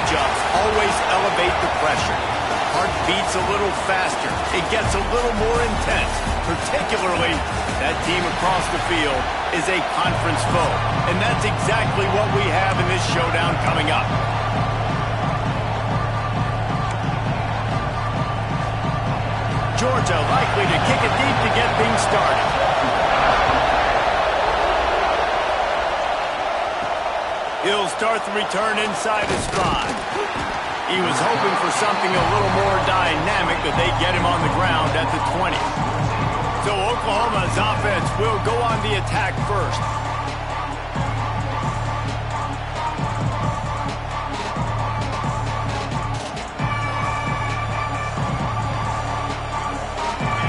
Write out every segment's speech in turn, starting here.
change-ups always elevate the pressure. Heart beats a little faster. It gets a little more intense. Particularly, that team across the field is a conference foe. And that's exactly what we have in this showdown coming up. Georgia likely to kick it deep to get things started. He'll start the return inside his stride. He was hoping for something a little more dynamic, but they get him on the ground at the 20. So Oklahoma's offense will go on the attack first.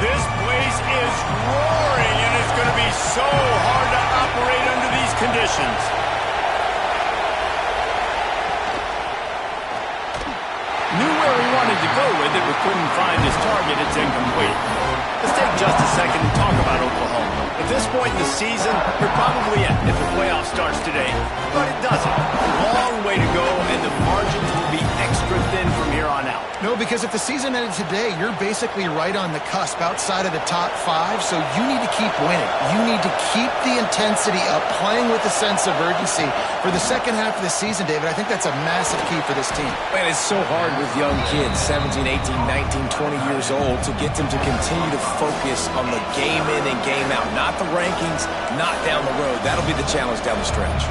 This place is roaring, and it's going to be so hard to operate under these conditions. Knew where he wanted to go with it, but couldn't find his target. It's incomplete. Let's take just a second and talk about Oklahoma. At this point in the season, they're probably in if the playoff starts today. But it doesn't. Long way to go, and the margins will be extra thin from here on out. No, because if the season ended today, you're basically right on the cusp outside of the top 5, so you need to keep winning. You need to keep the intensity up, playing with a sense of urgency for the second half of the season, David. I think that's a massive key for this team. Man, it's so hard with young kids, 17, 18, 19, 20 years old, to get them to continue to focus on the game in and game out, not the rankings, not down the road. That'll be the challenge down the stretch.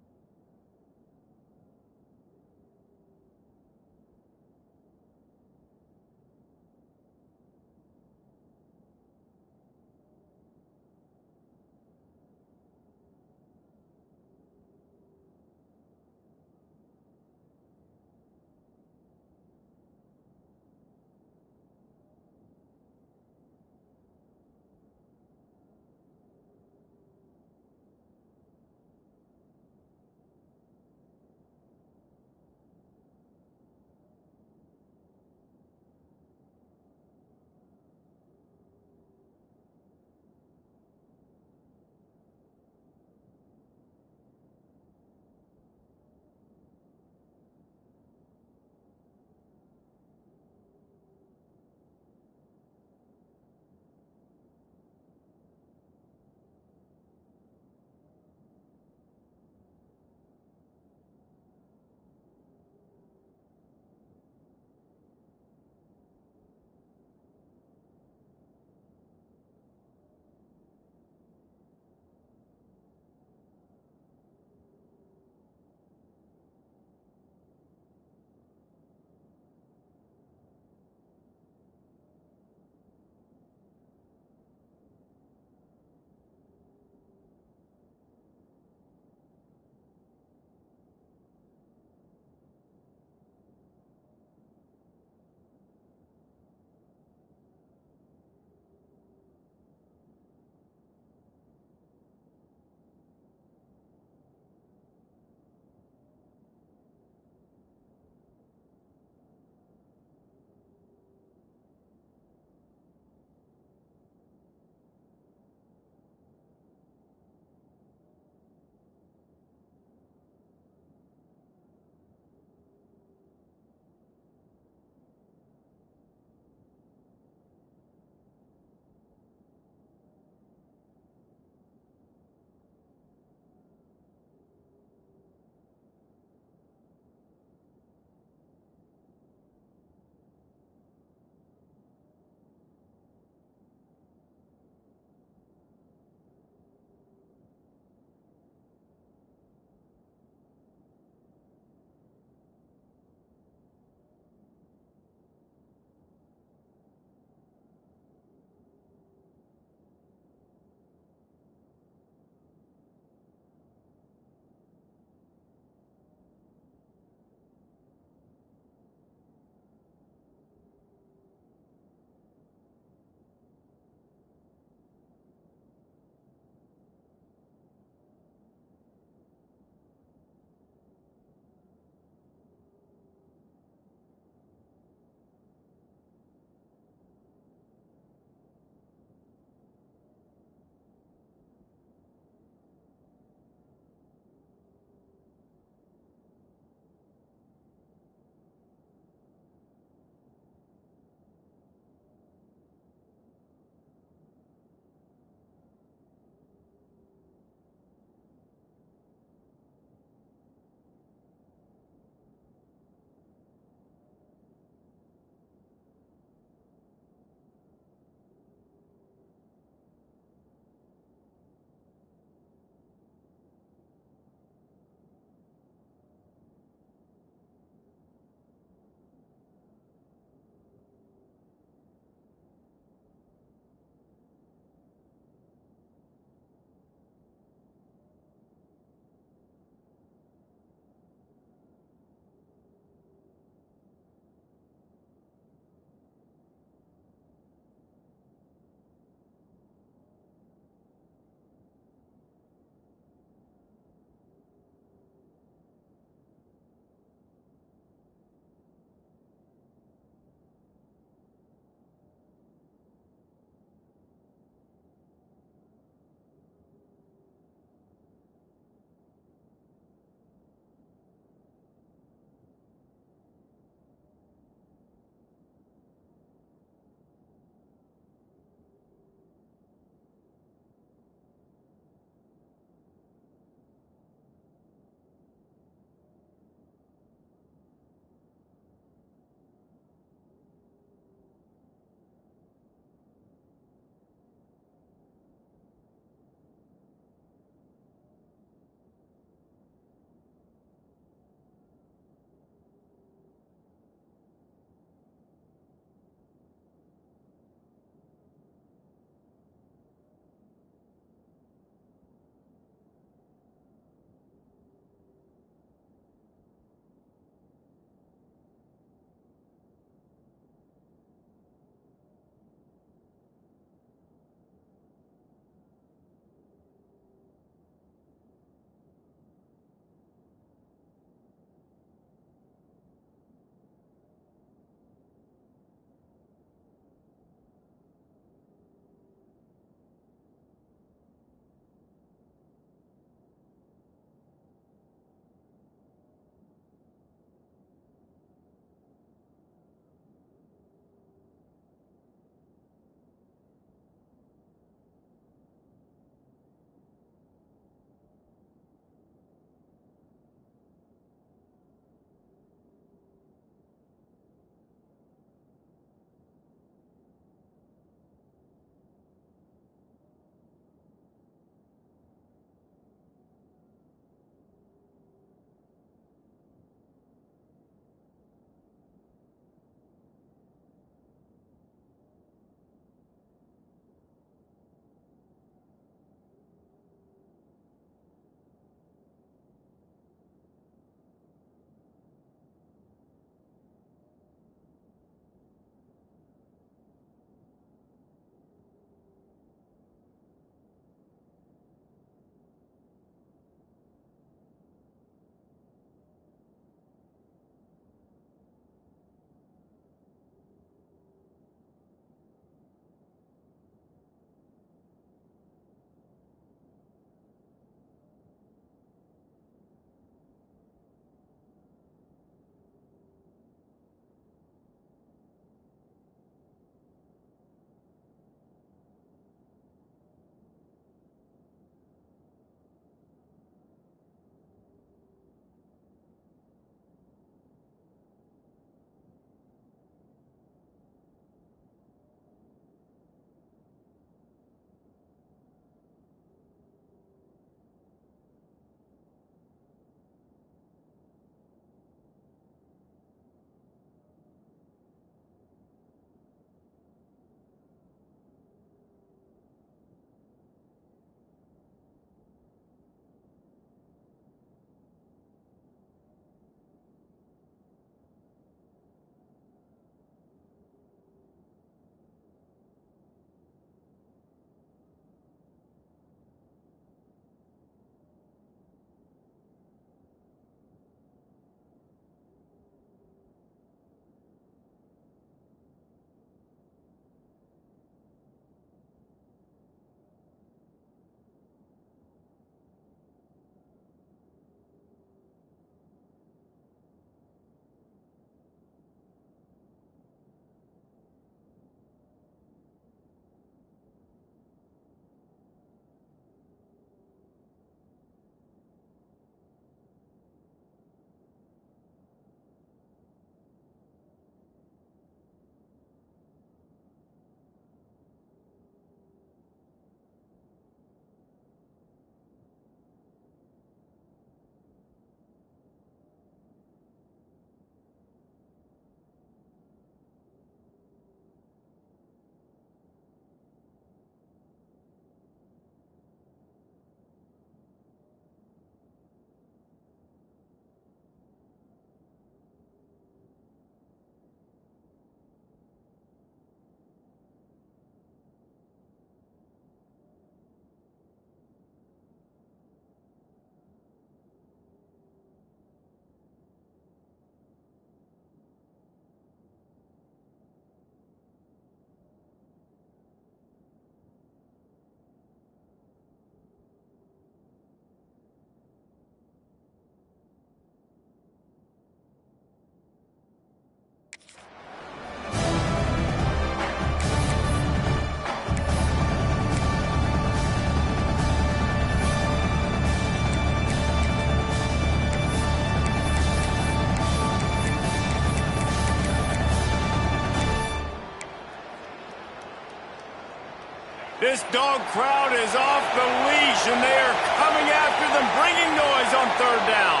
This dog crowd is off the leash, and they are coming after them, bringing noise on third down.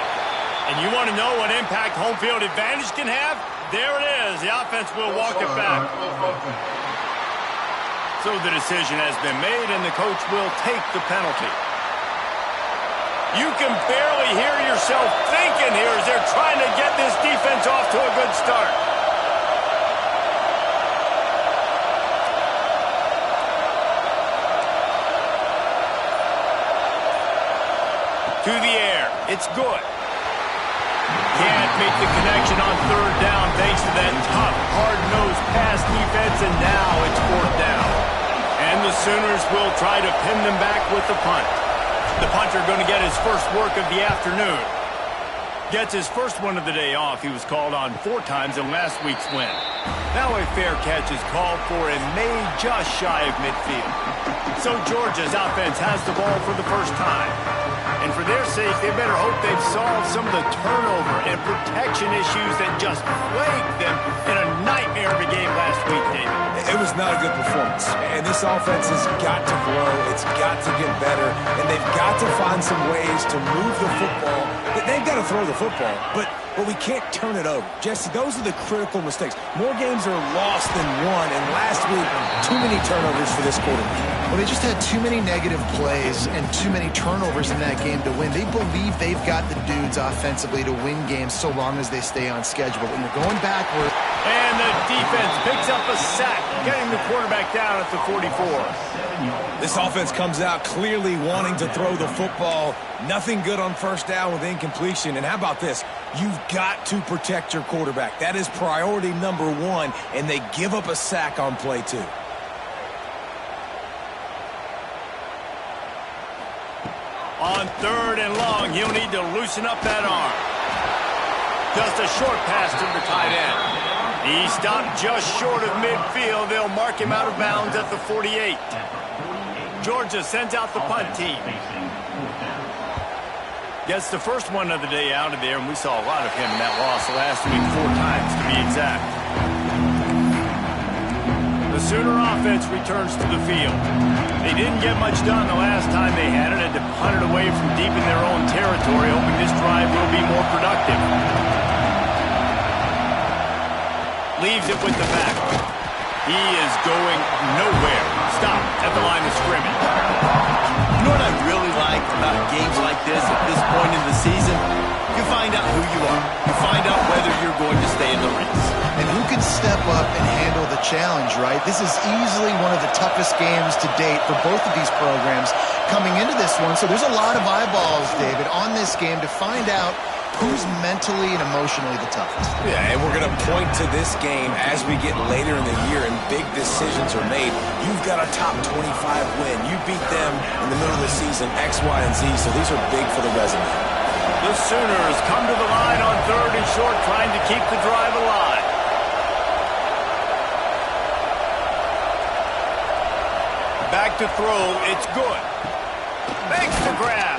And you want to know what impact home field advantage can have? There it is. The offense will walk it back. So the decision has been made, and the coach will take the penalty. You can barely hear yourself thinking here as they're trying to get this defense off to a good start. To the air. It's good. Can't make the connection on third down thanks to that tough, hard-nosed pass defense, and now it's fourth down. And the Sooners will try to pin them back with the punt. The punter going to get his first work of the afternoon. Gets his first one of the day off. He was called on 4 times in last week's win. Now a fair catch is called for and made just shy of midfield. So Georgia's offense has the ball for the first time. And for their sake, they better hope they've solved some of the turnover and protection issues that just plagued them in a nightmare of a game last week, David. It was not a good performance. And this offense has got to grow. It's got to get better. And they've got to find some ways to move the football. They've got to throw the football, but we can't turn it over. Jesse, those are the critical mistakes. More games are lost than won, and last week, too many turnovers for this quarterback. Well, they just had too many negative plays and too many turnovers in that game to win. They believe they've got the dudes offensively to win games so long as they stay on schedule. But when you're going backward... And the defense picks up a sack, getting the quarterback down at the 44. This offense comes out clearly wanting to throw the football. Nothing good on first down with incompletion. And how about this? You've got to protect your quarterback. That is priority number 1, and they give up a sack on play 2. On third and long, he'll need to loosen up that arm. Just a short pass to the tight end. He stopped just short of midfield. They'll mark him out of bounds at the 48. Georgia sends out the punt team. Gets the first one of the day out of there, and we saw a lot of him in that loss last week, 4 times to be exact. The Sooner offense returns to the field. They didn't get much done the last time they had it, and to punt it away from deep in their own territory, hoping this drive will be more productive. Leaves it with the back. He is going nowhere. Stop at the line of scrimmage. You know what I really like about games like this at this point in the season? You find out who you are. You find out whether you're going to stay in the race. And who can step up and handle the challenge, right? This is easily one of the toughest games to date for both of these programs coming into this one. So there's a lot of eyeballs, David, on this game to find out who's mentally and emotionally the toughest. Yeah, and we're going to point to this game as we get later in the year and big decisions are made. You've got a top 25 win. You beat them in the middle of the season, X, Y, and Z, so these are big for the resume. The Sooners come to the line on third and short, trying to keep the drive alive. Back to throw, it's good. Makes the grab.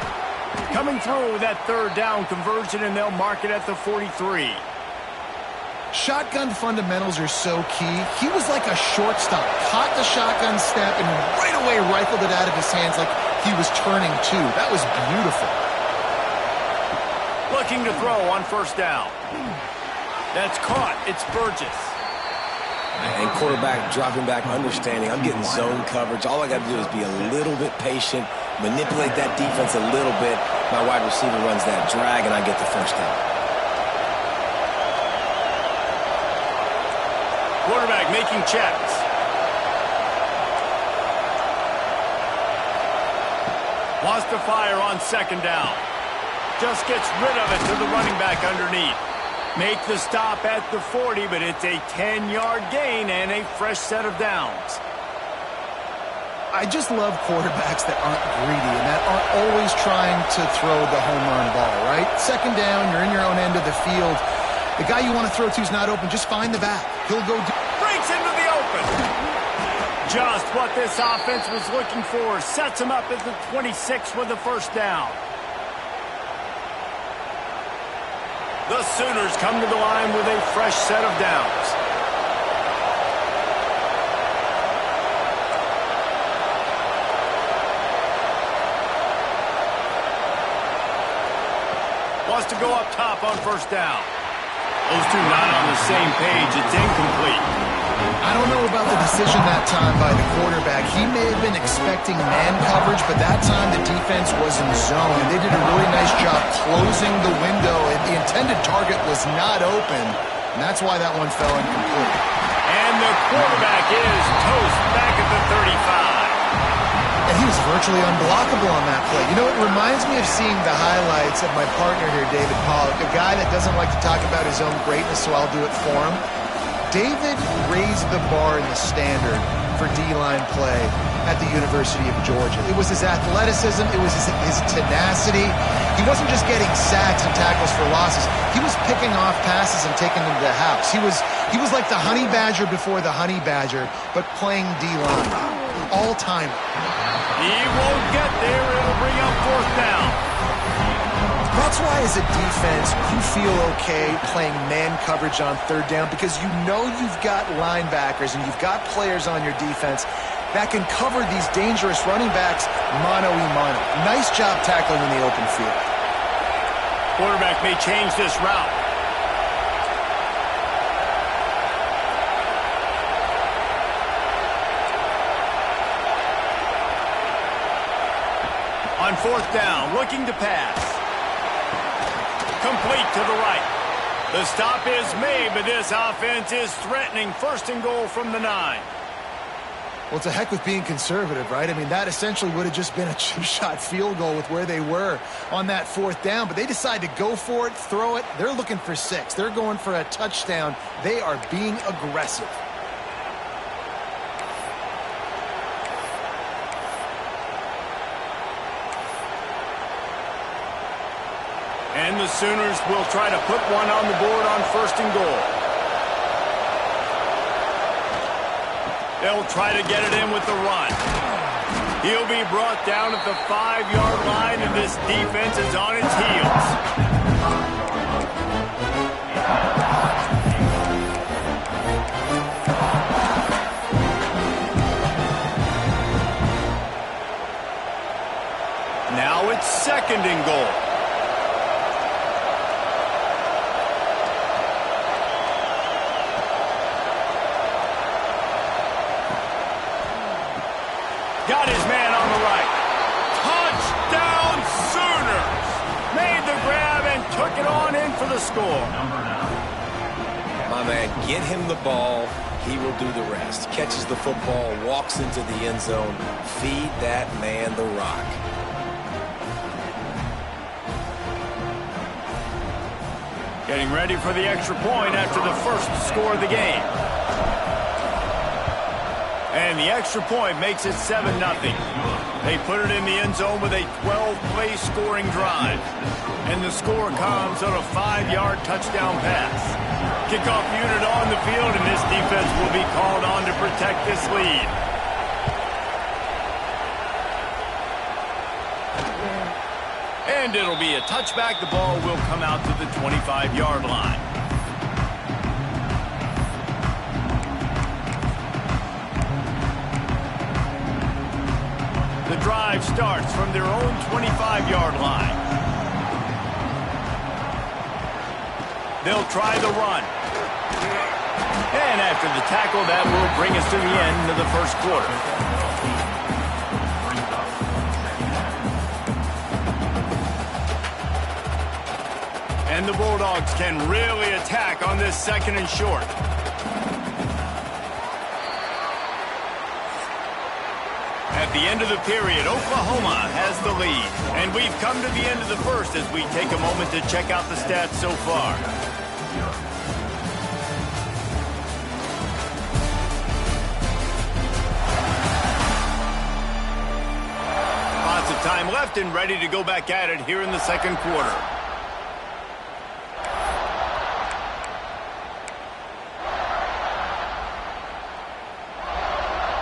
Coming through with that third down conversion, and they'll mark it at the 43. Shotgun fundamentals are so key. He was like a shortstop, caught the shotgun step, and right away rifled it out of his hands like he was turning two. That was beautiful. Looking to throw on first down. That's caught. It's Burgess. And quarterback dropping back, understanding I'm getting zone coverage. All I got to do is be a little bit patient, manipulate that defense a little bit. My wide receiver runs that drag, and I get the first down. Quarterback making checks. Wants to fire on second down. Just gets rid of it to the running back underneath. Make the stop at the 40, but it's a 10-yard gain and a fresh set of downs. I just love quarterbacks that aren't greedy and that aren't always trying to throw the home run ball, right? Second down, you're in your own end of the field. The guy you want to throw to is not open. Just find the back. He'll go... Breaks into the open. Just what this offense was looking for. Sets him up at the 26 with the first down. The Sooners come to the line with a fresh set of downs. wants to go up top on first down. Those two not on the same page. It's incomplete. I don't know about the decision that time by the quarterback. He may have been expecting man coverage, but that time the defense was in zone, and they did a really nice job closing the window, and the intended target was not open, and that's why that one fell incomplete. And the quarterback is toast back at the 35. And he was virtually unblockable on that play. You know, it reminds me of seeing the highlights of my partner here, David Pollack, a guy that doesn't like to talk about his own greatness, so I'll do it for him. David raised the bar in the standard for D-line play at the University of Georgia. It was his athleticism. It was his tenacity. He wasn't just getting sacks and tackles for losses. He was picking off passes and taking them to the house. He was like the honey badger before the honey badger, but playing D-line. All-time. He won't get there. It'll bring up fourth down. That's why, as a defense, you feel okay playing man coverage on third down, because you know you've got linebackers and you've got players on your defense that can cover these dangerous running backs mano-a-mano. Nice job tackling in the open field. Quarterback may change this route. On fourth down, looking to pass. Complete to the right. The stop is made, but this offense is threatening first and goal from the 9. Well, it's a heck with being conservative, right? I mean, that essentially would have just been a two-shot field goal with where they were on that fourth down, but they decide to go for it, throw it. They're looking for 6. They're going for a touchdown. They are being aggressive. And the Sooners will try to put one on the board on first and goal. They'll try to get it in with the run. He'll be brought down at the 5-yard line, and this defense is on its heels. Now it's second and goal. Got his man on the right. Touchdown Sooners! Made the grab and took it on in for the score. My man, get him the ball. He will do the rest. Catches the football, walks into the end zone. Feed that man the rock. Getting ready for the extra point after the first score of the game. And the extra point makes it 7-0. They put it in the end zone with a 12-play scoring drive. And the score comes on a 5-yard touchdown pass. Kickoff unit on the field, and this defense will be called on to protect this lead. And it'll be a touchback. The ball will come out to the 25-yard line. The drive starts from their own 25-yard line. They'll try the run. And after the tackle, that will bring us to the end of the first quarter. And the Bulldogs can really attack on this second and short. At the end of the period, Oklahoma has the lead. And we've come to the end of the first as we take a moment to check out the stats so far. Lots of time left and ready to go back at it here in the second quarter.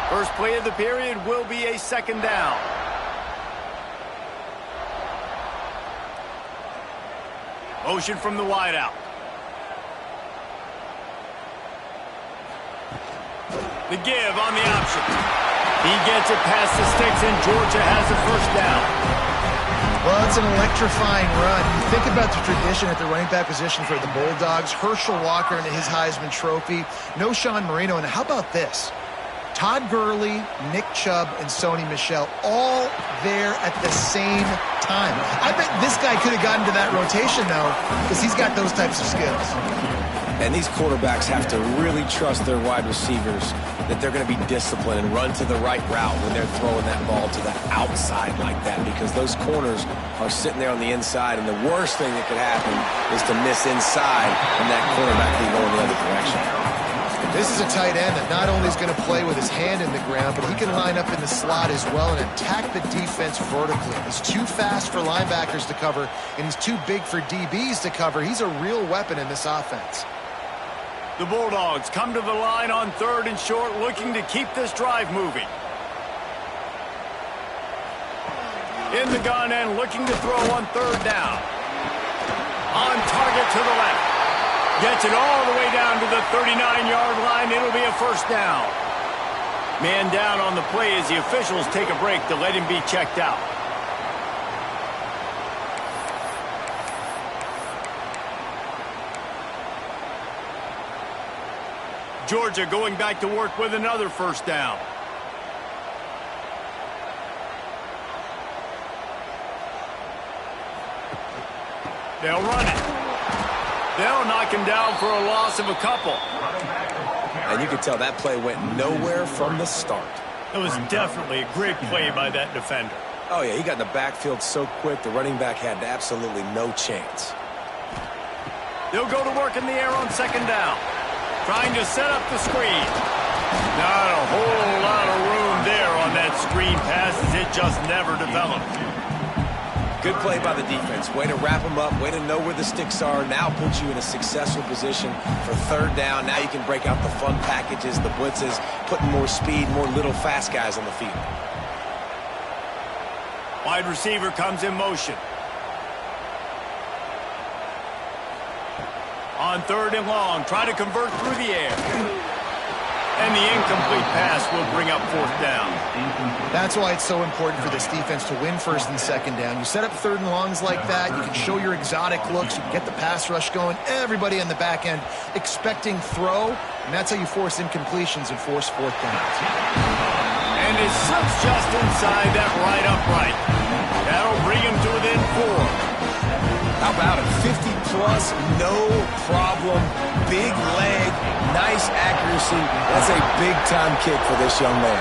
First play of the period will be a second down. Motion from the wideout. The give on the option. He gets it past the sticks, and Georgia has a first down. Well, it's an electrifying run. You think about the tradition at the running back position for the Bulldogs. Herschel Walker and his Heisman Trophy. No Sean Marino. And how about this? Todd Gurley, Nick Chubb, and Sony Michel all there at the same time. I bet this guy could have gotten to that rotation, though, because he's got those types of skills. And these quarterbacks have to really trust their wide receivers that they're going to be disciplined and run to the right route when they're throwing that ball to the outside like that, because those corners are sitting there on the inside, and the worst thing that could happen is to miss inside and that quarterback can go in the other direction. This is a tight end that not only is going to play with his hand in the ground, but he can line up in the slot as well and attack the defense vertically. He's too fast for linebackers to cover, and he's too big for DBs to cover. He's a real weapon in this offense. The Bulldogs come to the line on 3rd and short, looking to keep this drive moving. In the gun and looking to throw on 3rd down. On target to the left. Gets it all the way down to the 39-yard line. It'll be a first down. Man down on the play as the officials take a break to let him be checked out. Georgia going back to work with another first down. They'll run it. They'll knock him down for a loss of a couple. And you can tell that play went nowhere from the start. It was definitely a great play by that defender. Oh, yeah, he got in the backfield so quick, the running back had absolutely no chance. They'll go to work in the air on 2nd down. Trying to set up the screen. Not a whole lot of room there on that screen pass as it just never developed. Good play by the defense. Way to wrap them up. Way to know where the sticks are. Now puts you in a successful position for 3rd down. Now you can break out the fun packages, the blitzes, putting more speed, more little fast guys on the field. Wide receiver comes in motion. On 3rd and long, try to convert through the air. And the incomplete pass will bring up 4th down. That's why it's so important for this defense to win 1st and 2nd down. You set up 3rd and longs like that, you can show your exotic looks, you can get the pass rush going, everybody on the back end expecting throw, and that's how you force incompletions and force 4th downs. And it slips just inside that right upright. That'll bring him to within 4. How about it? 50-plus, no problem. Big leg, nice accuracy. That's a big-time kick for this young man.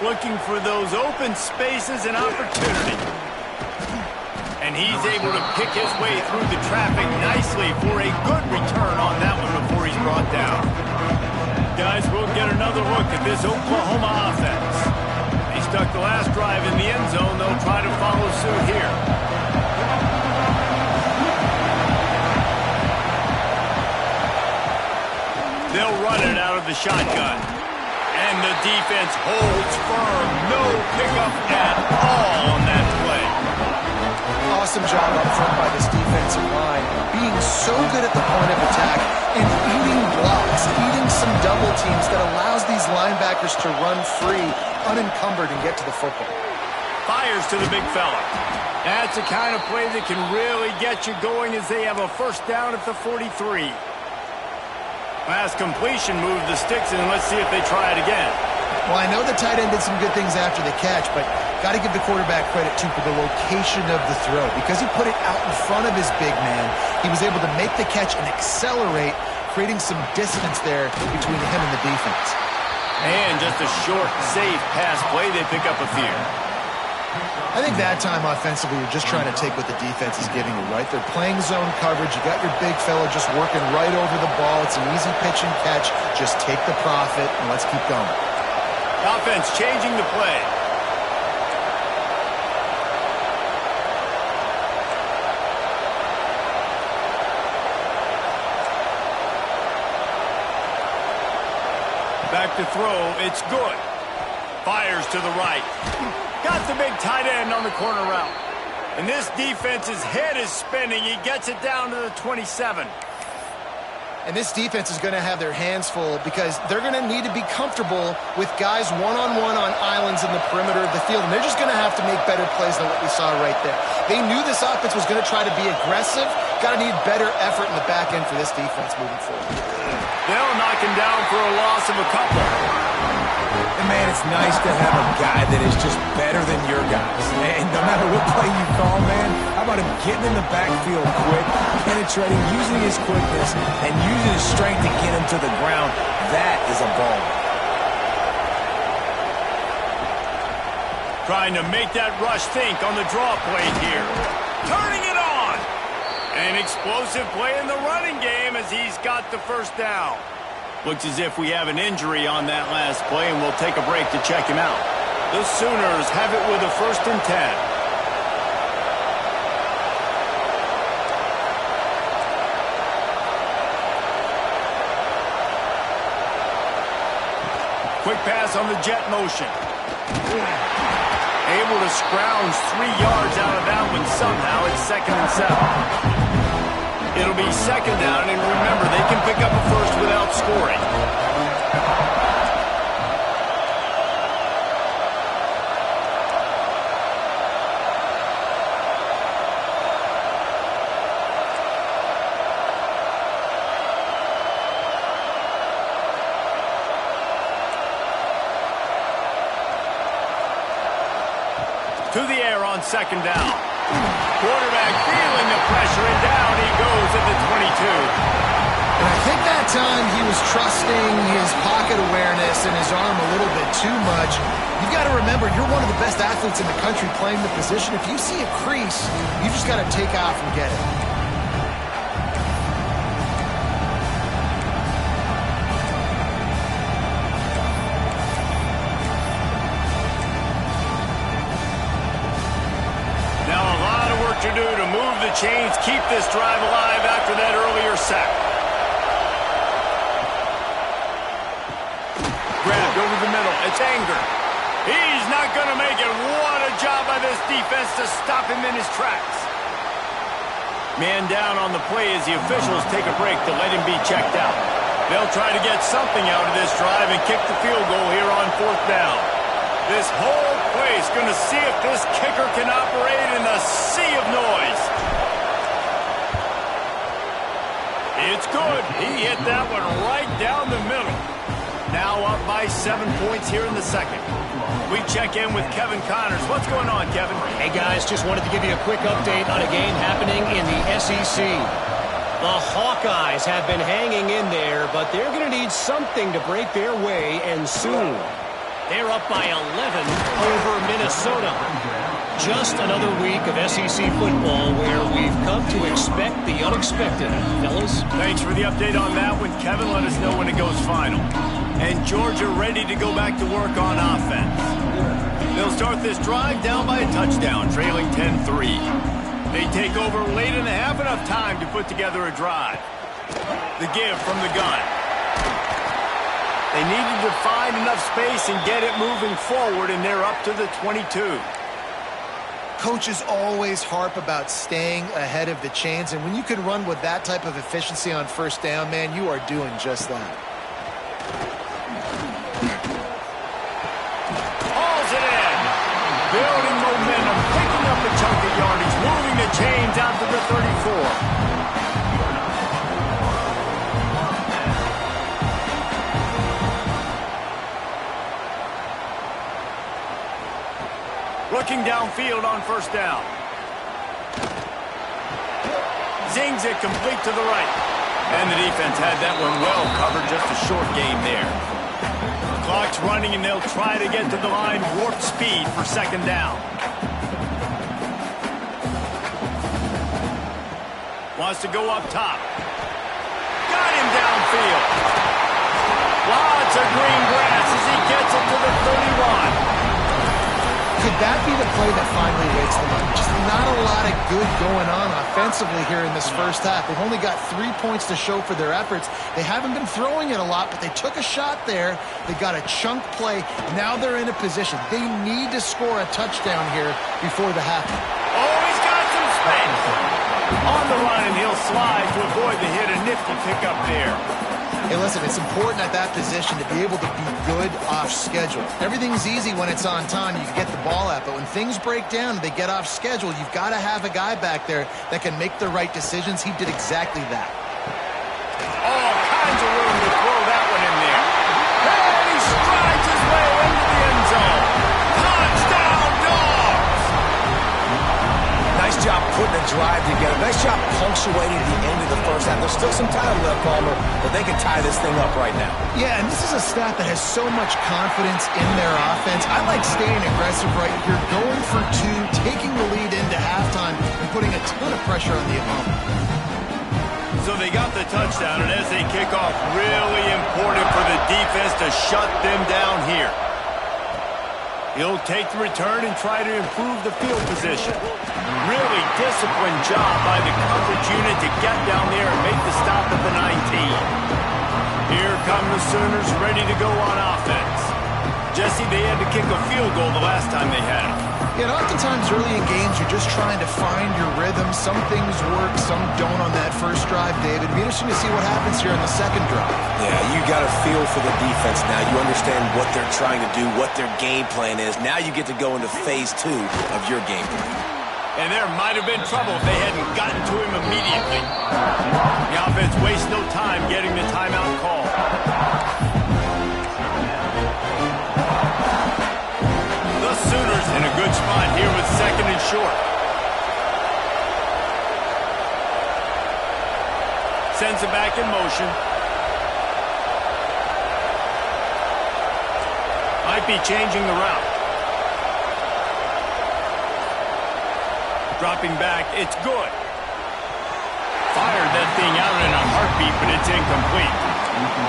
Looking for those open spaces and opportunity. And he's able to pick his way through the traffic nicely for a good return on that one before he's brought down. Guys, we'll get another look at this Oklahoma offense. They stuck the last drive in the end zone. They'll try to follow suit here. They'll run it out of the shotgun. And the defense holds firm. No pickup at all on that play. Awesome job up front by this defensive line. Being so good at the point of attack and eating blocks, eating some double teams that allows these linebackers to run free, unencumbered, and get to the football. Fires to the big fella. That's the kind of play that can really get you going as they have a first down at the 43. Last completion moved the sticks, and let's see if they try it again. Well, I know the tight end did some good things after the catch, but got to give the quarterback credit, too, for the location of the throw. Because he put it out in front of his big man, he was able to make the catch and accelerate, creating some distance there between him and the defense. And just a short, safe pass play, they pick up a few. I think that time offensively, you're just trying to take what the defense is giving you, right? They're playing zone coverage. You got your big fella just working right over the ball. It's an easy pitch and catch. Just take the profit, and let's keep going. Offense changing the play. Back to throw. It's good. Fires to the right. Got the big tight end on the corner route. And this defense's head is spinning. He gets it down to the 27. And this defense is going to have their hands full because they're going to need to be comfortable with guys one-on-one on islands in the perimeter of the field. And they're just going to have to make better plays than what we saw right there. They knew this offense was going to try to be aggressive. Got to need better effort in the back end for this defense moving forward. They'll knock him down for a loss of a couple. And, man, it's nice to have a guy that is just better than your guys. And no matter what play you call, man, how about him getting in the backfield quick, penetrating, using his quickness, and using his strength to get him to the ground? That is a ball. Trying to make that rush think on the draw play here. Turning it on. An explosive play in the running game as he's got the first down. Looks as if we have an injury on that last play, and we'll take a break to check him out. The Sooners have it with a 1st and 10. Quick pass on the jet motion. Able to scrounge 3 yards out of that one somehow. It's 2nd and 7. It'll be 2nd down, and remember, they can pick up a first without scoring. To the air on 2nd down. Quarterback feeling the pressure, and down he goes at the 22. And I think that time he was trusting his pocket awareness and his arm a little bit too much. You've got to remember, you're one of the best athletes in the country playing the position. If you see a crease, you just got to take off and get it. To do to move the chains, keep this drive alive after that earlier sack. Grabbed over the middle. It's Anger. He's not going to make it. What a job by this defense to stop him in his tracks. Man down on the play as the officials take a break to let him be checked out. They'll try to get something out of this drive and kick the field goal here on 4th down. This whole place going to see if this kicker can operate in a sea of noise. It's good. He hit that one right down the middle. Now up by 7 points here in the 2nd. We check in with Kevin Connors. What's going on, Kevin? Hey, guys, just wanted to give you a quick update on a game happening in the SEC. The Hawkeyes have been hanging in there, but they're going to need something to break their way, and soon. They're up by 11 over Minnesota. Just another week of SEC football where we've come to expect the unexpected, fellas. Thanks for the update on that one, Kevin. Let us know when it goes final. And Georgia ready to go back to work on offense. They'll start this drive down by a touchdown, trailing 10-3. They take over late in the half, enough time to put together a drive. The give from the gun. They needed to find enough space and get it moving forward, and they're up to the 22. Coaches always harp about staying ahead of the chains, and when you can run with that type of efficiency on 1st down, man, you are doing just that. Hauls it in. Building momentum, picking up a chunk of yardage, moving the chains out to the 34. Looking downfield on 1st down. Zings it complete to the right. And the defense had that one well covered, just a short game there. Clock's running, and they'll try to get to the line warp speed for 2nd down. Wants to go up top. Got him downfield. Lots of green grass as he gets it to the 31. Could that be the play that finally wakes them up? Just not a lot of good going on offensively here in this 1st half. They've only got 3 points to show for their efforts. They haven't been throwing it a lot, but they took a shot there. They got a chunk play. Now they're in a position. They need to score a touchdown here before the half. Oh, he's got some space. On the run, and he'll slide to avoid the hit. A nifty pickup there. Hey, listen, it's important at that position to be able to be good off schedule. Everything's easy when it's on time. You can get the ball out. But when things break down and they get off schedule, you've got to have a guy back there that can make the right decisions. He did exactly that. All kinds of room to throw that one in there. And he strides his way into the end zone. Touchdown, Dogs! Nice job putting a drive together. Nice job punctuating the end of the first half. There's still some time left, Palmer, but they can tie this thing up right now. Yeah, and this is a staff that has so much confidence in their offense. I like staying aggressive right here, going for two, taking the lead into halftime, and putting a ton of pressure on the opponent. So they got the touchdown, and as they kick off, really important for the defense to shut them down here. He'll take the return and try to improve the field position. Really disciplined job by the coverage unit to get down there and make the stop at the 19. Here come the Sooners ready to go on offense. Jesse, they had to kick a field goal the last time they had it. Yeah, and oftentimes early in games, you're just trying to find your rhythm. Some things work, some don't on that first drive, David. It'd be interesting to see what happens here in the second drive. Yeah, you got a feel for the defense now. You understand what they're trying to do, what their game plan is. Now you get to go into phase 2 of your game plan. And there might have been trouble if they hadn't gotten to him immediately. The offense wastes no time getting the timeout call. The Sooners in a good spot here with second and short. Sends it back in motion. Might be changing the route. Dropping back, it's good. Fired that thing out in a heartbeat, but it's incomplete.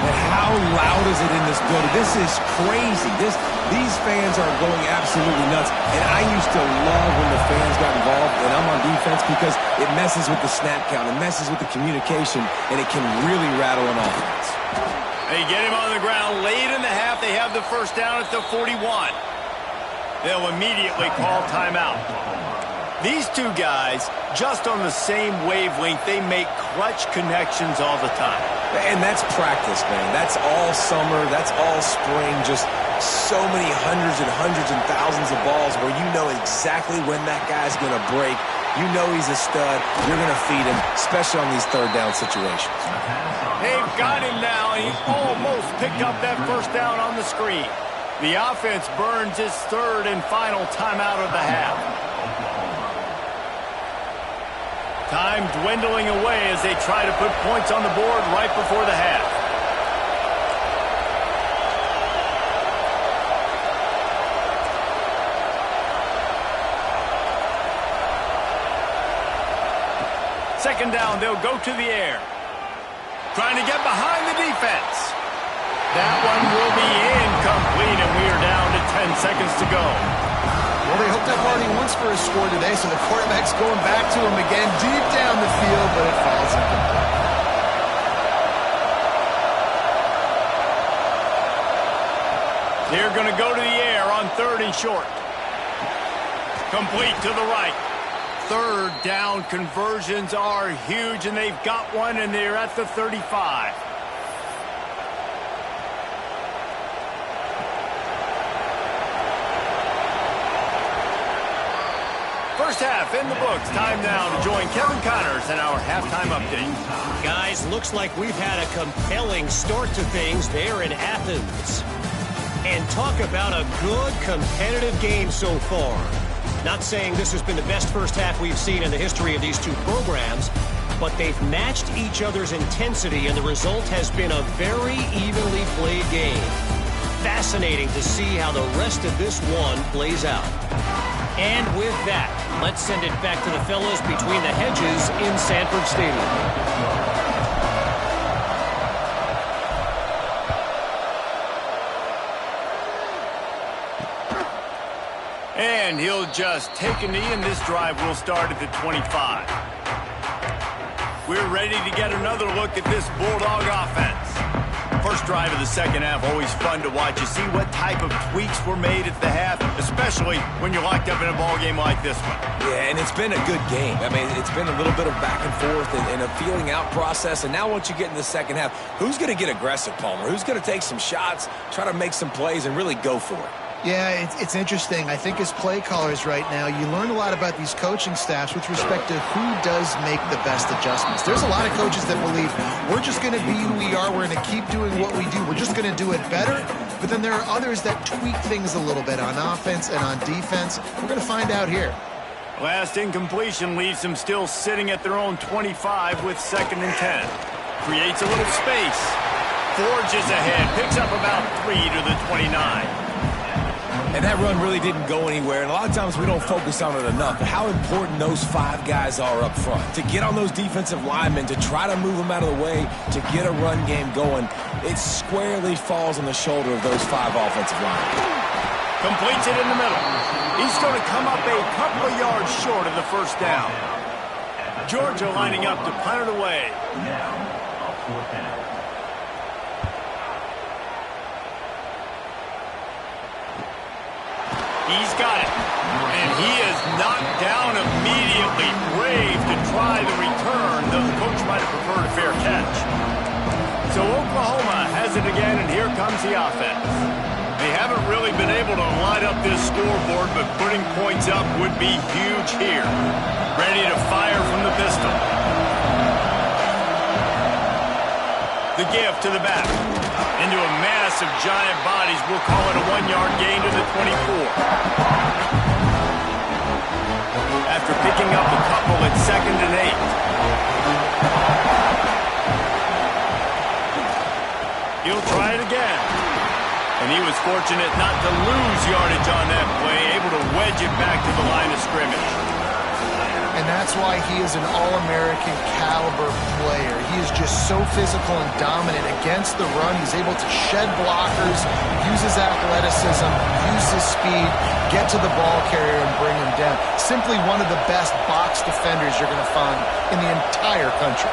But how loud is it in this building? This is crazy. These fans are going absolutely nuts. And I used to love when the fans got involved, and I'm on defense, because it messes with the snap count, it messes with the communication, and it can really rattle an offense. They get him on the ground late in the half. They have the first down at the 41. They'll immediately call timeout. These two guys, just on the same wavelength, they make clutch connections all the time. And that's practice, man. That's all summer. That's all spring. Just so many hundreds and thousands of balls where you know exactly when that guy's going to break. You know he's a stud. You're going to feed him, especially on these third down situations. They've got him now. He almost picked up that first down on the screen. The offense burns its third and final timeout of the half. Time dwindling away as they try to put points on the board right before the half. Second down, they'll go to the air. Trying to get behind the defense. That one will be incomplete, and we are down to 10 seconds to go. Well, they hooked up Hardy once for a score today, so the quarterback's going back to him again deep down the field, but it falls incomplete. They're going to go to the air on third and short. Complete to the right. Third down conversions are huge, and they've got one, and they're at the 35. First half in the books. Time now to join Kevin Connors in our halftime update. Guys, looks like we've had a compelling start to things there in Athens. And talk about a good competitive game so far. Not saying this has been the best first half we've seen in the history of these two programs, but they've matched each other's intensity, and the result has been a very evenly played game. Fascinating to see how the rest of this one plays out. And with that, let's send it back to the fellas between the hedges in Sanford Stadium. And he'll just take a knee, and this drive will start at the 25. We're ready to get another look at this Bulldog offense. First drive of the second half, always fun to watch. You see what type of tweaks were made at the half, especially when you're locked up in a ball game like this one. Yeah, and it's been a good game. I mean, it's been a little bit of back and forth and a feeling out process. And now once you get in the second half, who's going to get aggressive, Palmer? Who's going to take some shots, try to make some plays, and really go for it? Yeah, it's interesting. I think as play callers right now, you learn a lot about these coaching staffs with respect to who does make the best adjustments. There's a lot of coaches that believe we're just going to be who we are. We're going to keep doing what we do. We're just going to do it better. But then there are others that tweak things a little bit on offense and on defense. We're going to find out here. Last incompletion leaves them still sitting at their own 25 with 2nd and 10. Creates a little space. Forges ahead. Picks up about 3 to the 29. And that run really didn't go anywhere, and a lot of times we don't focus on it enough, but how important those 5 guys are up front. To get on those defensive linemen, to try to move them out of the way, to get a run game going, it squarely falls on the shoulder of those 5 offensive linemen. Completes it in the middle. He's going to come up a couple of yards short of the first down. Georgia lining up to punt it away. He's got it. And he is knocked down immediately. Brave to try the return, though the coach might have preferred a fair catch. So Oklahoma has it again, and here comes the offense. They haven't really been able to light up this scoreboard, but putting points up would be huge here. Ready to fire from the pistol. The give to the back. Into a mass of giant bodies. We'll call it a 1-yard gain to the 24. After picking up a couple at 2nd and 8. He'll try it again. And he was fortunate not to lose yardage on that play, able to wedge it back to the line of scrimmage. And that's why he is an All-American caliber player. He is just so physical and dominant against the run. He's able to shed blockers, use his athleticism, use his speed, get to the ball carrier and bring him down. Simply one of the best box defenders you're going to find in the entire country.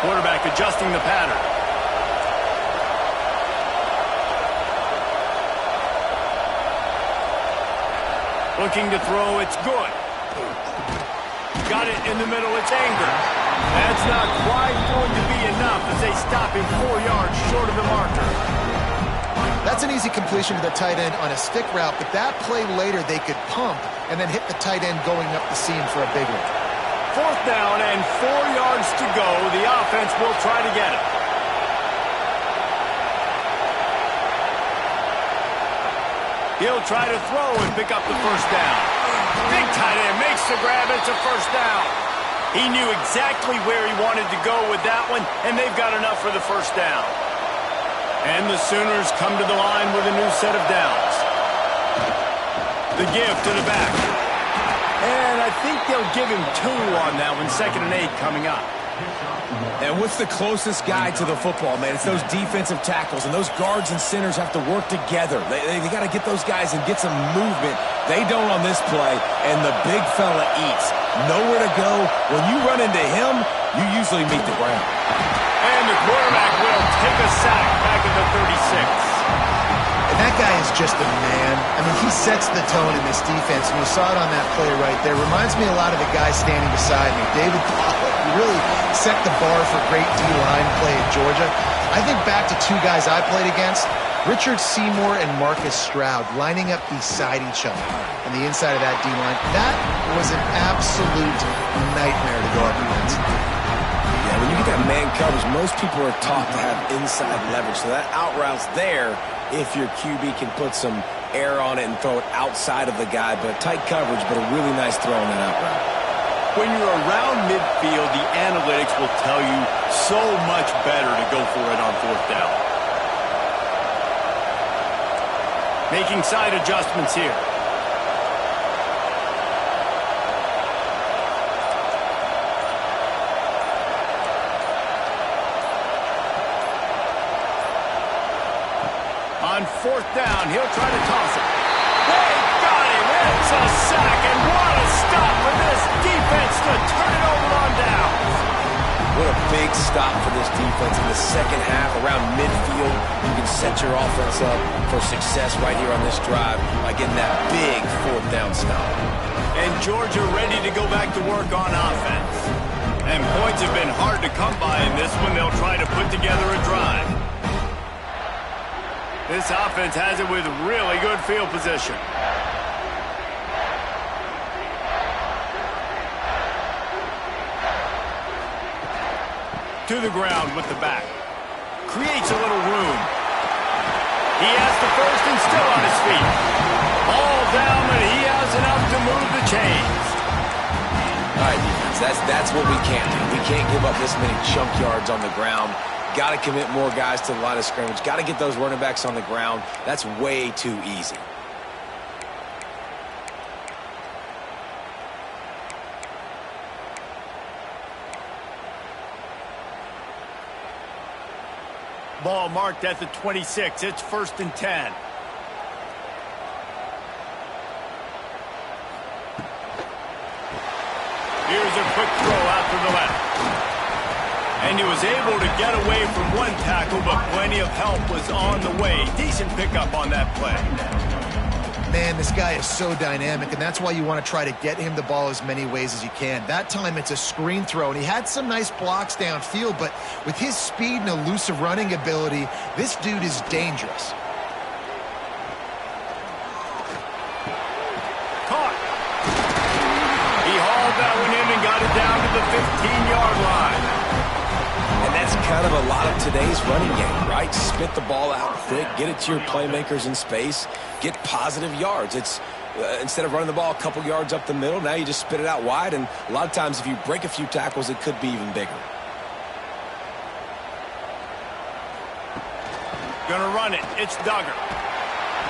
Quarterback adjusting the pattern. Looking to throw, it's good. Got it in the middle, it's Anger. That's not quite going to be enough as they stop him 4 yards short of the marker. That's an easy completion to the tight end on a stick route, but that play later they could pump and then hit the tight end going up the seam for a big one. 4th down and 4 yards to go. The offense will try to get it. He'll try to throw and pick up the first down. Big tight end makes the grab. It's a first down. He knew exactly where he wanted to go with that one, and they've got enough for the first down. And the Sooners come to the line with a new set of downs. The give to the back. And I think they'll give him 2 on that one. 2nd and 8 coming up. And what's the closest guy to the football, man? It's those defensive tackles, and those guards and centers have to work together. They got to get those guys and get some movement. They don't on this play, and the big fella eats. Nowhere to go. When you run into him, you usually meet the ground. And the quarterback will take a sack back at the 36. And that guy is just a man. I mean, he sets the tone in this defense, and you saw it on that play right there. Reminds me a lot of the guy standing beside me, David Pollack. He really set the bar for great D-line play at Georgia. I think back to 2 guys I played against, Richard Seymour and Marcus Stroud, lining up beside each other on the inside of that D-line. That was an absolute nightmare to go up against. Yeah, when you get that man coverage, most people are taught to have inside leverage. So that out route's there if your QB can put some air on it and throw it outside of the guy. But tight coverage, but a really nice throw on that out route. When you're around midfield, the analytics will tell you so much better to go for it on 4th down. Making side adjustments here. On 4th down, he'll try to toss it. They got him. It's a sack, and what a stop for this defense to turn it over on downs. What a big stop for this defense in the second half around midfield. You can set your offense up for success right here on this drive by getting that big fourth down stop. And Georgia ready to go back to work on offense. And points have been hard to come by in this one. They'll try to put together a drive. This offense has it with really good field position. To the ground with the back. Creates a little room. He has the first and still on his feet. All down, but he has enough to move the chains. All right, defense, that's what we can't do. We can't give up this many chunk yards on the ground. Got to commit more guys to the line of scrimmage. Got to get those running backs on the ground. That's way too easy. Ball marked at the 26. It's 1st and 10. Here's a quick throw out to the left. And he was able to get away from one tackle, but plenty of help was on the way. Decent pickup on that play. Man, this guy is so dynamic, and that's why you want to try to get him the ball as many ways as you can. That time, it's a screen throw, and he had some nice blocks downfield, but with his speed and elusive running ability, this dude is dangerous. Caught. He hauled that one in and got it down to the 15-yard line. And that's kind of a lot of today's running game, right? Spit the ball out quick, get it to your playmakers in space, get positive yards. It's instead of running the ball a couple yards up the middle, now you just spit it out wide, and a lot of times if you break a few tackles, it could be even bigger. Gonna run it. It's Duggar.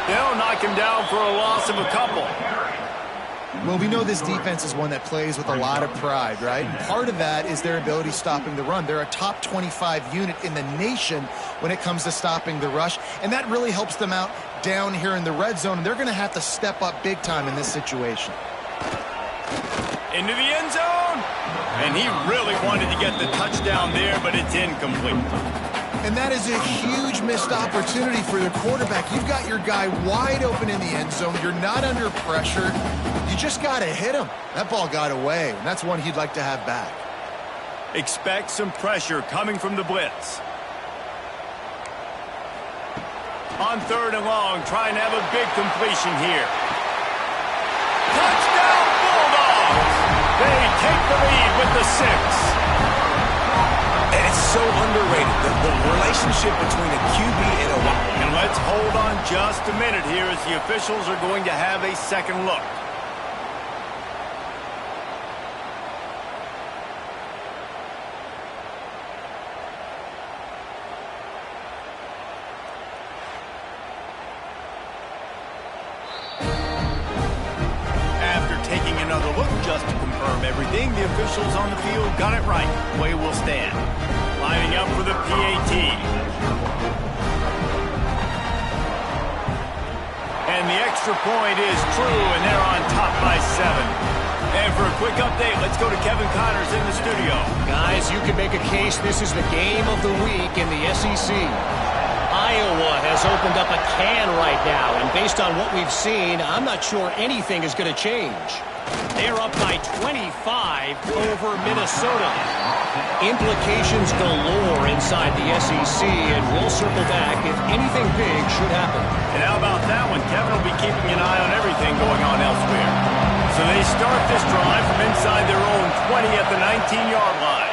They'll knock him down for a loss of a couple. Well, we know this defense is one that plays with a lot of pride, right? And part of that is their ability stopping the run. They're a top 25 unit in the nation when it comes to stopping the rush, and that really helps them out down here in the red zone, and they're going to have to step up big time in this situation. Into the end zone, and he really wanted to get the touchdown there, but it's incomplete. And that is a huge missed opportunity for the quarterback. You've got your guy wide open in the end zone. You're not under pressure. You just got to hit him. That ball got away, and that's one he'd like to have back. Expect some pressure coming from the blitz. On 3rd and long, trying to have a big completion here. Touchdown Bulldogs! They take the lead with the 6. And it's so underrated, the relationship between a QB and a wide. And let's hold on just a minute here as the officials are going to have a second look. After taking another look just to confirm everything, the officials on the field got it right. Play will stand. Lining up for the PAT. And the extra point is true, and they're on top by 7. And for a quick update, let's go to Kevin Connors in the studio. Guys, you can make a case this is the game of the week in the SEC. Iowa has opened up a can right now, and based on what we've seen, I'm not sure anything is going to change. They're up by 25 over Minnesota. Implications galore inside the SEC, and we'll circle back if anything big should happen. And how about that one? Kevin will be keeping an eye on everything going on elsewhere. So they start this drive from inside their own 20 at the 19-yard line.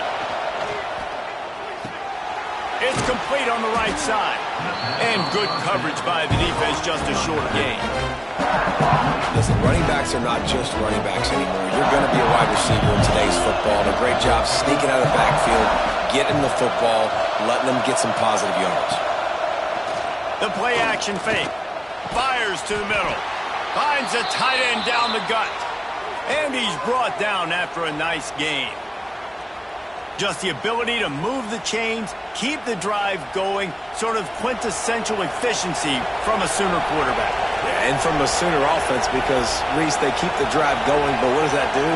It's complete on the right side. And good coverage by the defense, just a short gain. Listen, running backs are not just running backs anymore. You're going to be a wide receiver in today's football. And a great job sneaking out of the backfield, getting the football, letting them get some positive yards. The play action fake. Fires to the middle. Finds a tight end down the gut. And he's brought down after a nice gain. Just the ability to move the chains, keep the drive going, sort of quintessential efficiency from a Sooner quarterback. Yeah, and from a Sooner offense because, Reese, they keep the drive going, but what does that do?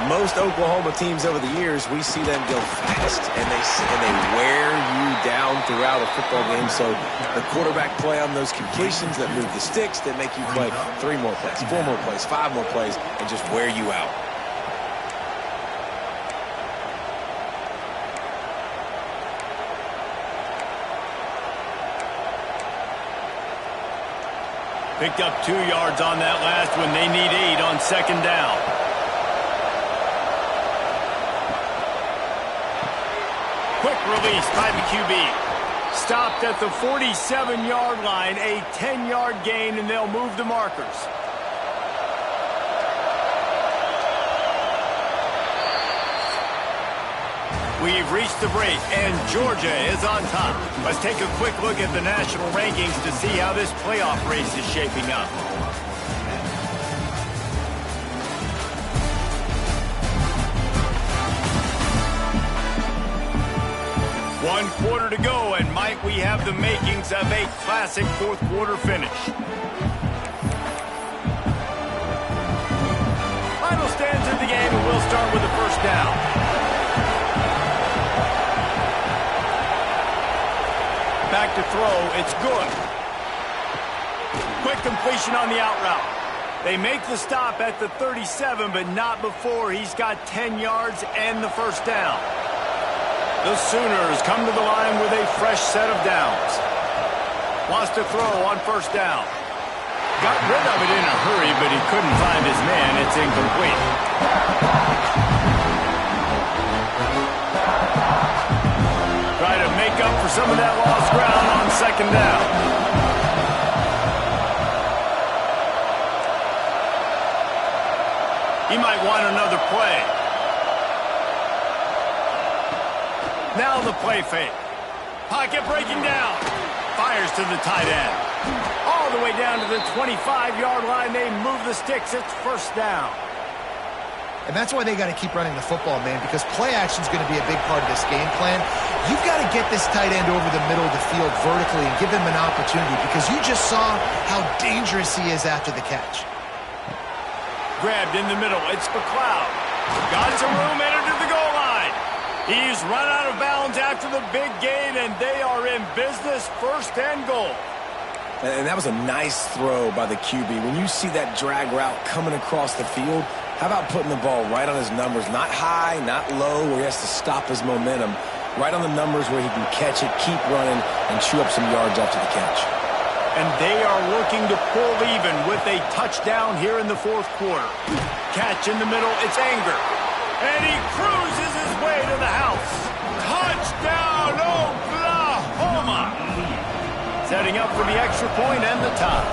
Most Oklahoma teams over the years, we see them go fast, and they wear you down throughout a football game. So the quarterback play on those completions that move the sticks, that make you play 3 more plays, 4 more plays, 5 more plays, and just wear you out. Picked up 2 yards on that last one. They need 8 on second down. Quick release by the QB. Stopped at the 47-yard line, a 10-yard gain, and they'll move the markers. We've reached the break, and Georgia is on top. Let's take a quick look at the national rankings to see how this playoff race is shaping up. One quarter to go, and might we have the makings of a classic fourth-quarter finish. Final stands of the game, and we'll start with the first down. Back to throw, it's good. Quick completion on the out route. They make the stop at the 37, but not before he's got 10 yards and the first down. The Sooners come to the line with a fresh set of downs. Wants to throw on first down. Got rid of it in a hurry, but he couldn't find his man. It's incomplete. Try to make up for some of that lost ground on second down. He might want another play. Now the play fake. Pocket breaking down. Fires to the tight end. All the way down to the 25-yard line. They move the sticks. It's first down. And that's why they got to keep running the football, man, because play action is going to be a big part of this game plan. You've got to get this tight end over the middle of the field vertically and give him an opportunity, because you just saw how dangerous he is after the catch. Grabbed in the middle. It's McLeod. Got some room, entered to the goal line. He's run out of bounds after the big gain, and they are in business, first and goal. And that was a nice throw by the QB. When you see that drag route coming across the field, how about putting the ball right on his numbers? Not high, not low, where he has to stop his momentum. Right on the numbers where he can catch it, keep running, and chew up some yards after the catch. And they are looking to pull even with a touchdown here in the fourth quarter. Catch in the middle, it's Anger. And he cruises his way to the house. Touchdown, Oklahoma! Setting up for the extra point and the tie.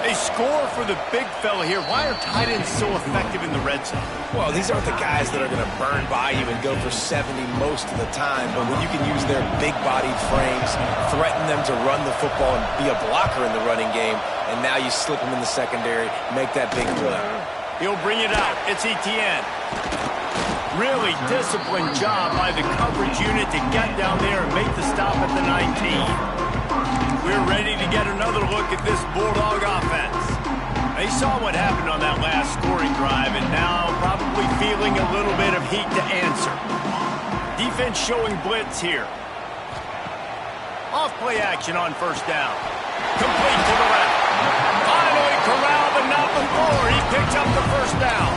A score for the big fella here. Why are tight ends so effective in the red zone? Well, these aren't the guys that are going to burn by you and go for 70 most of the time, but when you can use their big-bodied frames, threaten them to run the football and be a blocker in the running game, and now you slip them in the secondary, make that big play. He'll bring it out. It's Etienne. Really disciplined job by the coverage unit to get down there and make the stop at the 19. We're ready to get another look at this Bulldog offense. They saw what happened on that last scoring drive, and now probably feeling a little bit of heat to answer. Defense showing blitz here. Off play action on first down. Complete to the left. Finally corralled, but not before. He picks up the first down.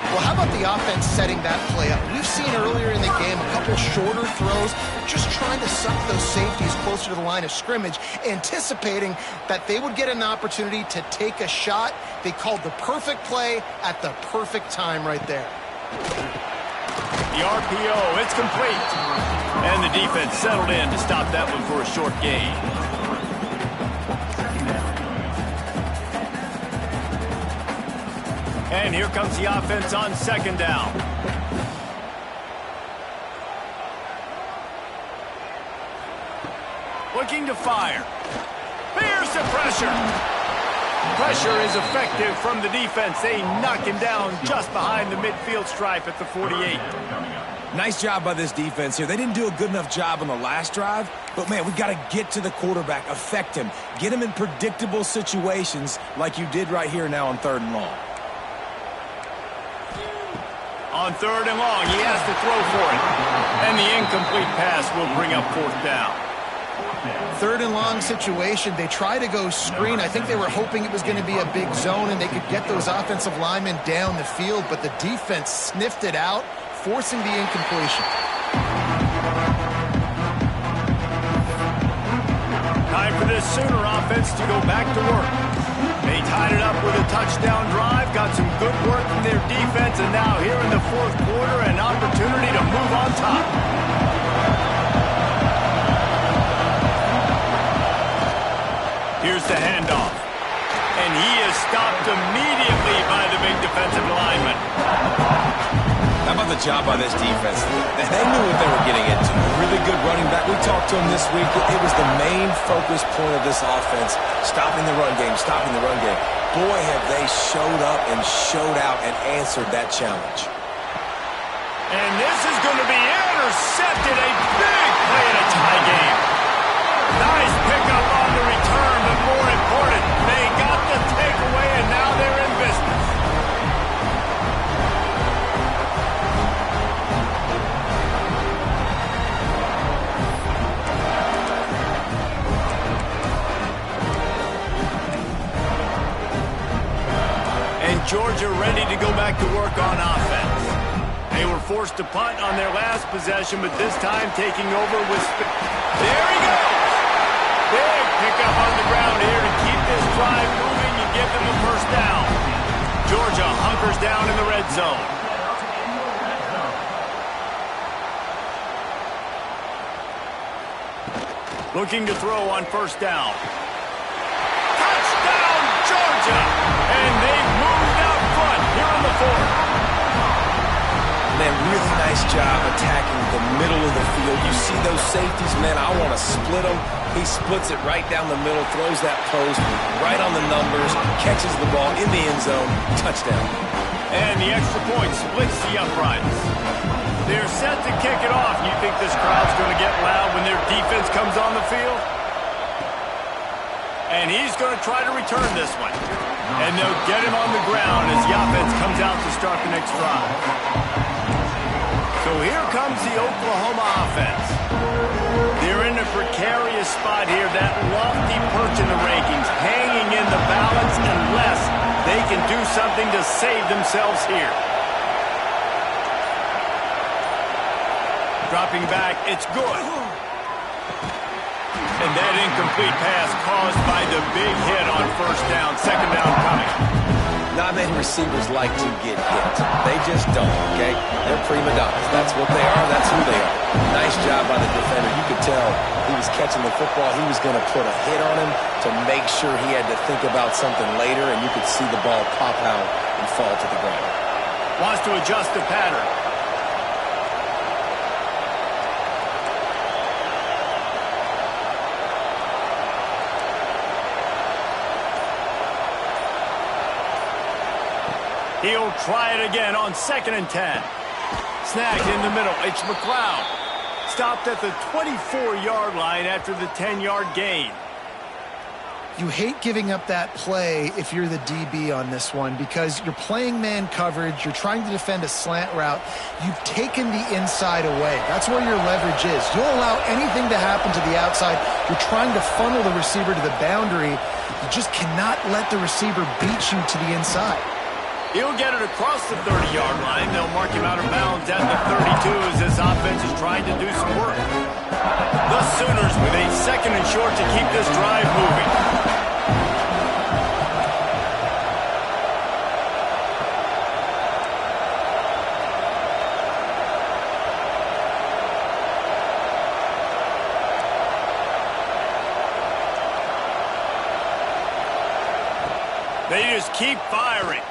Well, how about the offense setting that play up? We've seen earlier in the game a couple shorter throws, just trying to suck those safeties closer to the line of scrimmage, anticipating that they would get an opportunity to take a shot. They called the perfect play at the perfect time right there. The RPO, it's complete. And the defense settled in to stop that one for a short gain. And here comes the offense on second down. Looking to fire. Here's the pressure. Pressure is effective from the defense. They knock him down just behind the midfield stripe at the 48. Nice job by this defense here. They didn't do a good enough job on the last drive, but, man, we've got to get to the quarterback, affect him, get him in predictable situations like you did right here now on 3rd and long. on 3rd and long. He has to throw for it. And the incomplete pass will bring up 4th down. 3rd and long situation. They try to go screen. I think they were hoping it was going to be a big zone and they could get those offensive linemen down the field, but the defense sniffed it out, forcing the incompletion. Time for this Sooner offense to go back to work. They tied it up with a touchdown drive, got some good work from their defense, and now here in the 4th quarter, an opportunity to move on top. Here's the handoff. And he is stopped immediately by the big defensive lineman. How about the job by this defense? They knew what they were getting into. A really good running back. We talked to him this week. It was the main focus point of this offense, stopping the run game, stopping the run game. Boy, have they showed up and showed out and answered that challenge. And this is going to be intercepted. A big play in a tie game. Nice pickup on the return, but more important, they got the takeaway, and now they're in business. And Georgia ready to go back to work on offense. They were forced to punt on their last possession, but this time taking over with... There he goes! Big pickup on the ground here to keep this drive moving and give them a 1st down. Georgia hunkers down in the red zone. Looking to throw on 1st down. Touchdown, Georgia! And they've moved out front here in the 4th. Man, really nice job attacking the middle of the field. You see those safeties, man, I want to split them. He splits it right down the middle, throws that post right on the numbers, catches the ball in the end zone, touchdown. And the extra point splits the uprights. They're set to kick it off. You think this crowd's going to get loud when their defense comes on the field? And he's going to try to return this one. And they'll get him on the ground as the offense comes out to start the next drive. So here comes the Oklahoma offense. They're in a precarious spot here, that lofty perch in the rankings, hanging in the balance unless they can do something to save themselves here. Dropping back, it's good. And that incomplete pass caused by the big hit on 1st down, 2nd down coming. Not many receivers like to get hit. They just don't, okay? They're prima donnas. That's what they are. That's who they are. Nice job by the defender. You could tell he was catching the football. He was going to put a hit on him to make sure he had to think about something later, and you could see the ball pop out and fall to the ground. Wants to adjust the pattern. He'll try it again on 2nd and 10. Snagged in the middle. It's McLeod. Stopped at the 24-yard line after the 10-yard gain. You hate giving up that play if you're the DB on this one because you're playing man coverage, you're trying to defend a slant route, you've taken the inside away. That's where your leverage is. You'll allow anything to happen to the outside. You're trying to funnel the receiver to the boundary. You just cannot let the receiver beat you to the inside. He'll get it across the 30-yard line. They'll mark him out of bounds at the 32 as this offense is trying to do some work. The Sooners with a 2nd and short to keep this drive moving. They just keep firing.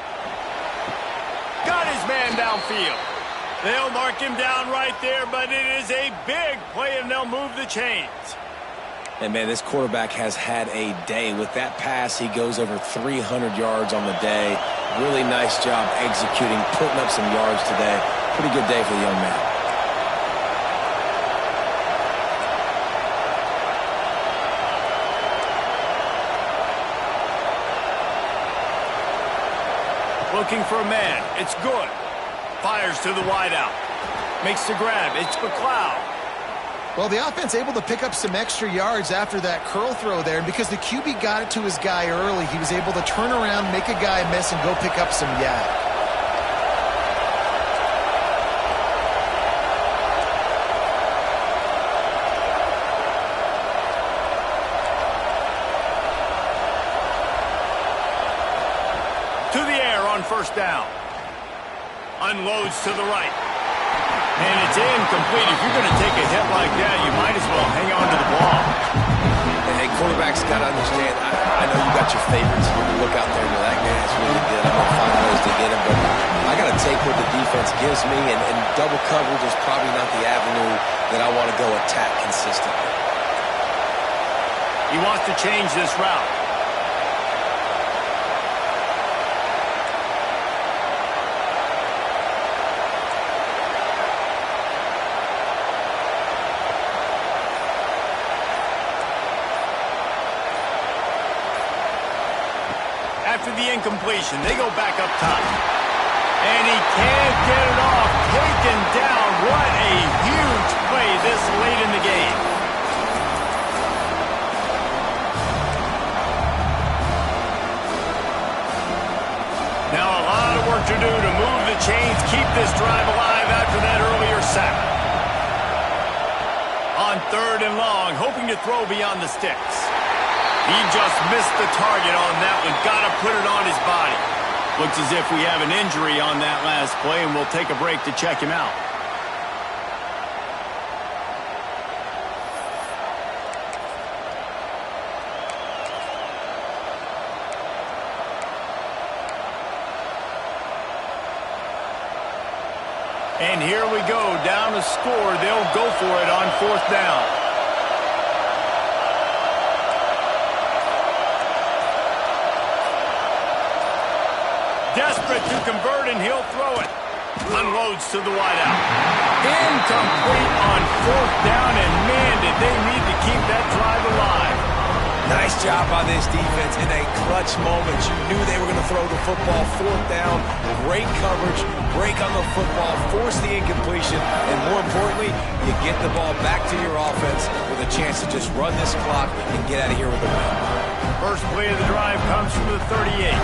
Got his man downfield. They'll mark him down right there, but it is a big play, and they'll move the chains. And, man, this quarterback has had a day. With that pass, he goes over 300 yards on the day. Really nice job executing, putting up some yards today. Pretty good day for the young man. Looking for a man. It's good. Fires to the wideout. Makes the grab. It's McLeod. Well, the offense able to pick up some extra yards after that curl throw there. And because the QB got it to his guy early, he was able to turn around, make a guy miss, and go pick up some yak. To the air on first down. Unloads to the right. And it's incomplete. If you're going to take a hit like that, you might as well hang on to the ball. Hey, quarterbacks got to understand, I know you got your favorites. You look out there and that guy's really good. I'm going to find ways to get him, but I got to take what the defense gives me, and double coverage is probably not the avenue that I want to go attack consistently. He wants to change this route. After the incompletion, they go back up top. And he can't get it off. Taken down. What a huge play this late in the game. Now a lot of work to do to move the chains, keep this drive alive after that earlier sack. On 3rd and long, hoping to throw beyond the sticks. He just missed the target on that one. Got to put it on his body. Looks as if we have an injury on that last play, and we'll take a break to check him out. And here we go, down to score. They'll go for it on 4th down. Desperate to convert, and he'll throw it. Unloads to the wideout. Incomplete on 4th down, and man, did they need to keep that drive alive. Nice job by this defense in a clutch moment. You knew they were going to throw the football. 4th down, great coverage, break on the football, force the incompletion, and more importantly, you get the ball back to your offense with a chance to just run this clock and get out of here with a win. First play of the drive comes from the 38.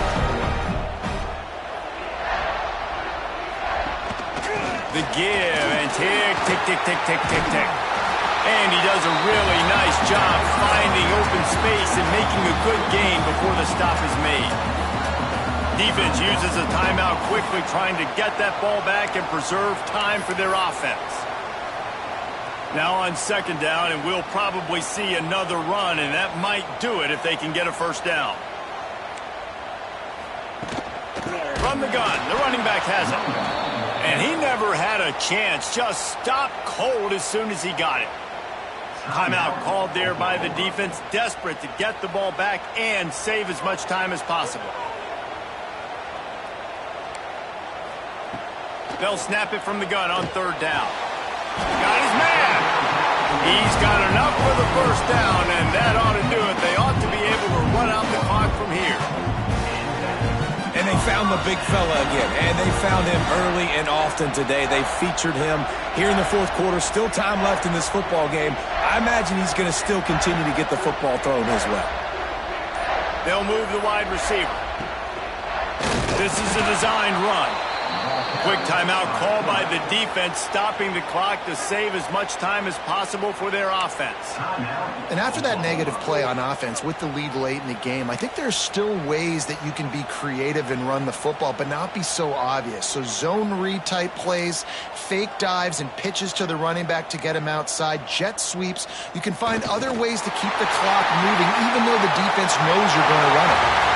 The give, and tick, tick, tick, tick, tick, tick, tick. And he does a really nice job finding open space and making a good gain before the stop is made. Defense uses a timeout quickly, trying to get that ball back and preserve time for their offense. Now on 2nd down, and we'll probably see another run, and that might do it if they can get a first down. From the gun, the running back has it. And he never had a chance, just stopped cold as soon as he got it. Timeout called there by the defense, desperate to get the ball back and save as much time as possible. They'll snap it from the gun on 3rd down. Got his man. He's got enough for the first down, and that ought to do it. They ought to be able to run out the clock from here. And they found the big fella again, and they found him early and often today. They featured him here in the 4th quarter. Still time left in this football game. I imagine he's going to still continue to get the football thrown his way. They'll move the wide receiver. This is a designed run. Quick timeout called by the defense, stopping the clock to save as much time as possible for their offense. And after that negative play on offense with the lead late in the game, I think there's still ways that you can be creative and run the football, but not be so obvious. So zone read type plays, fake dives and pitches to the running back to get him outside, jet sweeps. You can find other ways to keep the clock moving, even though the defense knows you're going to run it.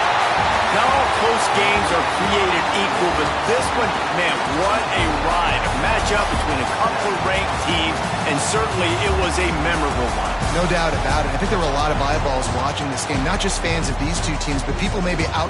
Not all close games are created equal, but this one, man, what a ride. A matchup between a couple of ranked teams, and certainly it was a memorable one. No doubt about it. I think there were a lot of eyeballs watching this game, not just fans of these two teams, but people maybe outside